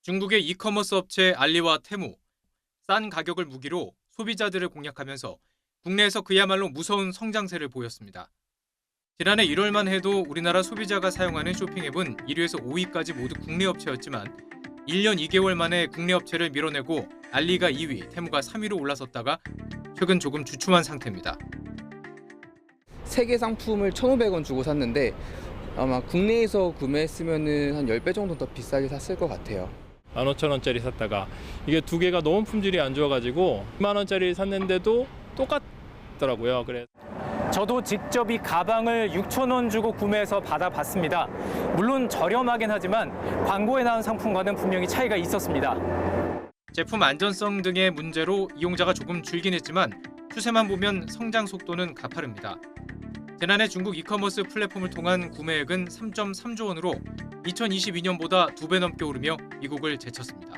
중국의 이커머스 업체 알리와 테무, 싼 가격을 무기로 소비자들을 공략하면서 국내에서 그야말로 무서운 성장세를 보였습니다. 지난해 1월만 해도 우리나라 소비자가 사용하는 쇼핑앱은 1위에서 5위까지 모두 국내 업체였지만 1년 2개월 만에 국내 업체를 밀어내고 알리가 2위, 테무가 3위로 올라섰다가 최근 조금 주춤한 상태입니다. 세 개 상품을 1,500원 주고 샀는데 아마 국내에서 구매했으면 한 10배 정도 더 비싸게 샀을 것 같아요. 15,000원짜리 샀다가 이게 두 개가 너무 품질이 안 좋아가지고 2만 원짜리 샀는데도 똑같더라고요. 그래. 저도 직접 이 가방을 6,000원 주고 구매해서 받아봤습니다. 물론 저렴하긴 하지만 광고에 나온 상품과는 분명히 차이가 있었습니다. 제품 안전성 등의 문제로 이용자가 조금 줄긴 했지만 추세만 보면 성장 속도는 가파릅니다. 지난해 중국 이커머스 플랫폼을 통한 구매액은 3.3조 원으로 2022년보다 2배 넘게 오르며 미국을 제쳤습니다.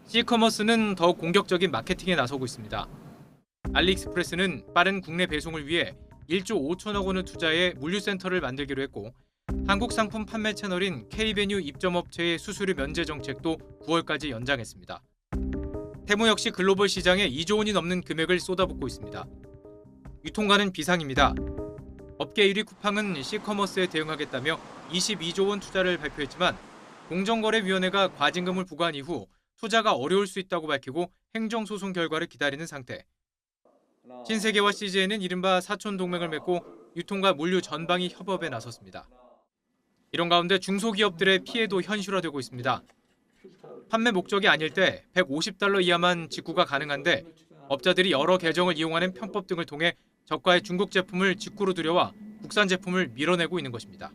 C커머스는 더욱 공격적인 마케팅에 나서고 있습니다. 알리익스프레스는 빠른 국내 배송을 위해 1조 5천억 원을 투자해 물류센터를 만들기로 했고 한국 상품 판매 채널인 K베뉴 입점업체의 수수료 면제 정책도 9월까지 연장했습니다. 테무 역시 글로벌 시장에 2조 원이 넘는 금액을 쏟아붓고 있습니다. 유통가는 비상입니다. 업계 1위 쿠팡은 C커머스에 대응하겠다며 22조 원 투자를 발표했지만 공정거래위원회가 과징금을 부과한 이후 투자가 어려울 수 있다고 밝히고 행정소송 결과를 기다리는 상태. 신세계와 CJ는 이른바 사촌 동맹을 맺고 유통과 물류 전방위 협업에 나섰습니다. 이런 가운데 중소기업들의 피해도 현실화되고 있습니다. 판매 목적이 아닐 때 $150 이하만 직구가 가능한데 업자들이 여러 계정을 이용하는 편법 등을 통해 저가의 중국 제품을 직구로 들여와 국산 제품을 밀어내고 있는 것입니다.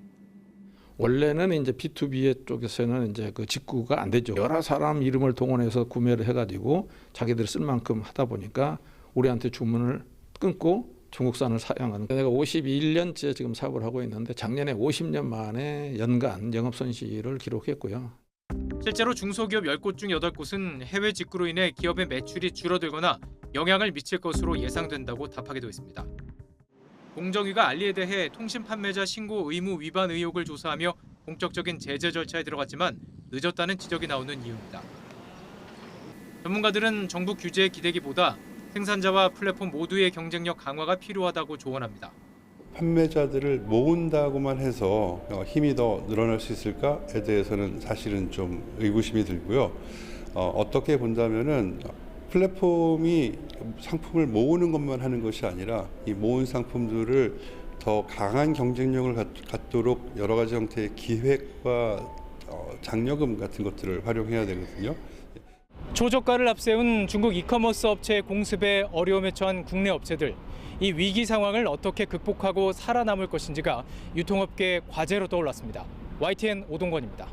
원래는 이제 B2B 쪽에서는 이제 그 직구가 안 되죠. 여러 사람 이름을 동원해서 구매를 해가지고 자기들이 쓸 만큼 하다 보니까 우리한테 주문을 끊고 중국산을 사용하는. 내가 51년째 지금 사업을 하고 있는데 작년에 50년 만에 연간 영업 손실을 기록했고요. 실제로 중소기업 10곳 중 8곳은 해외 직구로 인해 기업의 매출이 줄어들거나 영향을 미칠 것으로 예상된다고 답하기도 했습니다. 공정위가 알리에 대해 통신 판매자 신고 의무 위반 의혹을 조사하며 본격적인 제재 절차에 들어갔지만 늦었다는 지적이 나오는 이유입니다. 전문가들은 정부 규제에 기대기보다 생산자와 플랫폼 모두의 경쟁력 강화가 필요하다고 조언합니다. 판매자들을 모은다고만 해서 힘이 더 늘어날 수 있을까에 대해서는 사실은 좀 의구심이 들고요. 어떻게 본다면은 플랫폼이 상품을 모으는 것만 하는 것이 아니라 이 모은 상품들을 더 강한 경쟁력을 갖도록 여러 가지 형태의 기획과 장려금 같은 것들을 활용해야 되거든요. 초저가를 앞세운 중국 이커머스 업체의 공습에 어려움에 처한 국내 업체들. 이 위기 상황을 어떻게 극복하고 살아남을 것인지가 유통업계의 과제로 떠올랐습니다. YTN 오동건입니다.